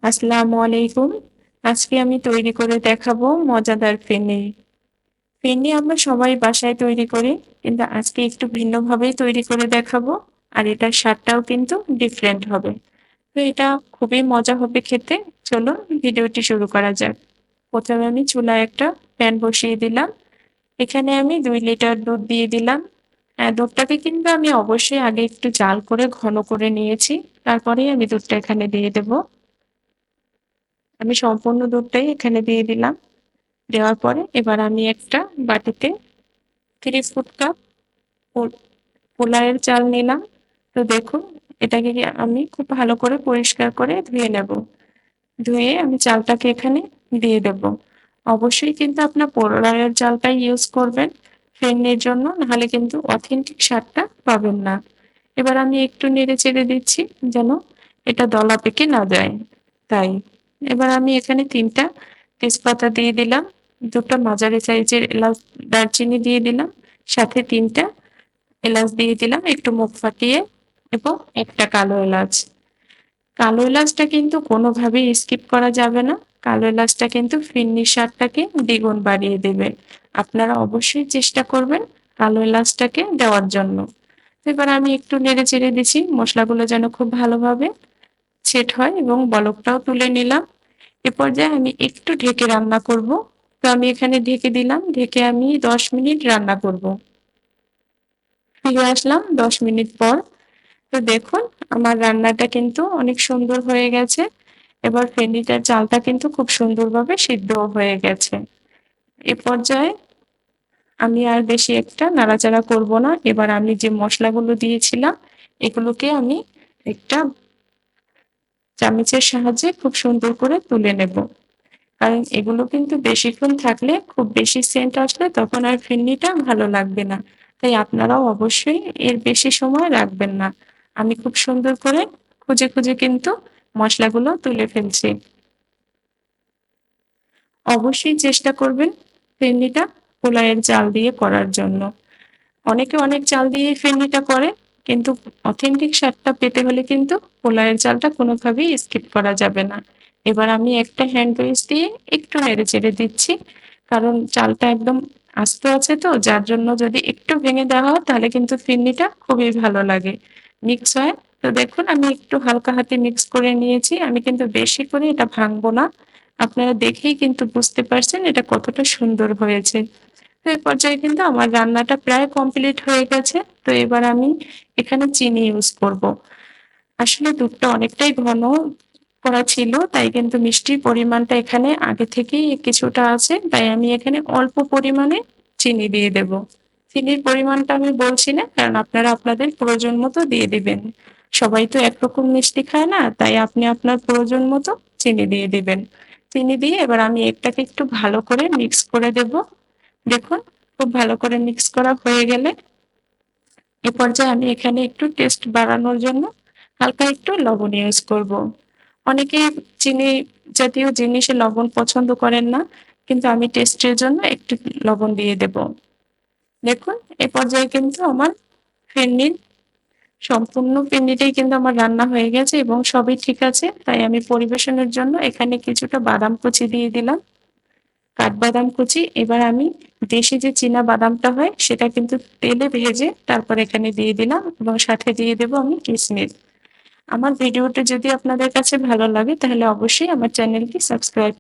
আসসালামু আলাইকুম। আজকে আমি তৈরি করে দেখাবো মজাদার ফেনি। ফেনি আমরা সবাই বাসায় তৈরি করি, কিন্তু আজকে একটু ভিন্নভাবেই তৈরি করে দেখাবো। আর এটার স্বাদটাও কিন্তু ডিফারেন্ট হবে। তো এটা খুবই মজা হবে খেতে। চলো ভিডিওটি শুরু করা যাক। প্রথমে আমি চুলায় একটা প্যান বসিয়ে দিলাম। এখানে আমি 2 লিটার দুধ দিয়ে দিলাম। দুধটাকে কিন্তু আমি অবশ্যই আগে একটু জাল করে ঘন করে নিয়েছি। তারপরেই আমি দুধটা এখানে দিয়ে দেব। আমি সম্পূর্ণ দুধটাই এখানে দিয়ে দিলাম। দেওয়ার পরে এবার আমি একটা বাটিতে 3 কাপ পোলাওয়ের চাল নিলাম। তো দেখুন, এটাকে আমি খুব ভালো করে পরিষ্কার করে ধুয়ে নেব। ধুয়ে আমি চালটাকে এখানে দিয়ে দেব। অবশ্যই কিন্তু আপনার পোলাওয়ের চালটাই ইউজ করবেন ফেন্নির জন্য, নাহলে কিন্তু অথেন্টিক স্বাদটা পাবেন না। এবার আমি একটু নেড়ে চেড়ে দিচ্ছি যেন এটা দলা পেকে না যায়। তাই এবার আমি এখানে 3টা তেজপাতা দিয়ে দিলাম, 2টা মাঝারি সাইজের এলাচ দারচিনি দিয়ে দিলাম, সাথে 3টা এলাচ দিয়ে দিলাম একটু মুখ ফাটিয়ে, এবং একটা কালো এলাচ। কালো এলাচটা কিন্তু কোনোভাবেই স্কিপ করা যাবে না। কালো এলাচটা কিন্তু ফিরনির স্বাদটাকে দ্বিগুণ বাড়িয়ে দেবে। আপনারা অবশ্যই চেষ্টা করবেন কালো এলাচটাকে দেওয়ার জন্য। তো এবার আমি একটু নেড়ে চেড়ে দিচ্ছি মশলাগুলো যেন খুব ভালোভাবে সেট হয়, এবং বলকটাও তুলে নিলাম। এ পর্যায়ে আমি একটু ঢেকে রান্না করব। তো আমি এখানে ঢেকে দিলাম, ঢেকে আমি 10 মিনিট রান্না করব। ফিরে আসলাম 10 মিনিট পর। তো দেখুন, আমার রান্নাটা কিন্তু অনেক সুন্দর হয়ে গেছে। এবার ফেনিটার চালটা কিন্তু খুব সুন্দরভাবে সিদ্ধও হয়ে গেছে। এ পর্যায়ে আমি আর বেশি একটা নাড়াচাড়া করব না। এবার আমি যে মশলাগুলো দিয়েছিলাম এগুলোকে আমি একটা চামচের সাহায্যে খুব সুন্দর করে তুলে নেব। কারণ এগুলো কিন্তু বেশিক্ষণ থাকলে খুব বেশি সেন্ট আসলে তখন আর ফিরনিটা ভালো লাগবে না। তাই আপনারাও অবশ্যই এর বেশি সময় রাখবেন না। আমি খুব সুন্দর করে খুঁজে খুঁজে কিন্তু মশলাগুলো তুলে ফেলছি। অবশ্যই চেষ্টা করবেন ফিরনিটা পোলাওয়ের চাল দিয়ে করার জন্য। অনেকে অনেক চাল দিয়ে ফিরনিটা করে, কিন্তু অথেন্টিক স্বাদটা পেতে হলে কিন্তু পোলাওয়ের চালটা কোনোভাবেই স্কিপ করা যাবে না। এবার আমি একটা হ্যান্ড উইচ দিয়ে একটু নেড়ে চেড়ে দিচ্ছি, কারণ চালটা একদম আস্ত আছে, তো যার জন্য যদি একটু ভেঙে দেওয়া হয় তাহলে কিন্তু ফিরনিটা খুবই ভালো লাগে, মিক্স হয়। তো দেখুন, আমি একটু হালকা হাতে মিক্স করে নিয়েছি। আমি কিন্তু বেশি করে এটা ভাঙবো না। আপনারা দেখেই কিন্তু বুঝতে পারছেন এটা কতটা সুন্দর হয়েছে। তো এই পর্যায়ে কিন্তু আমার রান্নাটা প্রায় কমপ্লিট হয়ে গেছে। তো এবার আমি এখানে চিনি ইউজ করব। আসলে দুধটা অনেকটাই ঘন করা ছিল, তাই কিন্তু মিষ্টির পরিমাণটা এখানে আগে থেকেই কিছুটা আছে, তাই আমি এখানে অল্প পরিমাণে চিনি দিয়ে দেব। চিনির পরিমাণটা আমি বলছি না, কারণ আপনারা আপনাদের প্রয়োজন মতো দিয়ে দিবেন। সবাই তো একরকম মিষ্টি খায় না, তাই আপনি আপনার প্রয়োজন মতো চিনি দিয়ে দিবেন। চিনি দিয়ে এবার আমি এটাকে একটু ভালো করে মিক্স করে দেব। দেখুন, খুব ভালো করে মিক্স করা হয়ে গেলে এ পর্যায়ে আমি এখানে একটু টেস্ট বাড়ানোর জন্য হালকা একটু লবণ ইউজ করব। অনেকে চিনি জাতীয় জিনিসে লবণ পছন্দ করেন না, কিন্তু আমি টেস্টের জন্য একটু লবণ দিয়ে দেব। দেখুন, এ পর্যায়ে কিন্তু আমার ফিরনির সম্পূর্ণ ফিরনিটাই কিন্তু আমার রান্না হয়ে গেছে এবং সবই ঠিক আছে। তাই আমি পরিবেশনের জন্য এখানে কিছুটা বাদাম কুচি দিয়ে দিলাম, কাঠবাদাম কুচি। এবার আমি দেশি যে চীনা বাদামটা হয় সেটা কিন্তু তেলে ভেজে তারপর এখানে দিয়ে দিলাম, এবং সাথে দিয়ে দেবো আমি কিশমিশ। আমার ভিডিওটা যদি আপনাদের কাছে ভালো লাগে তাহলে অবশ্যই আমার চ্যানেলটি সাবস্ক্রাইব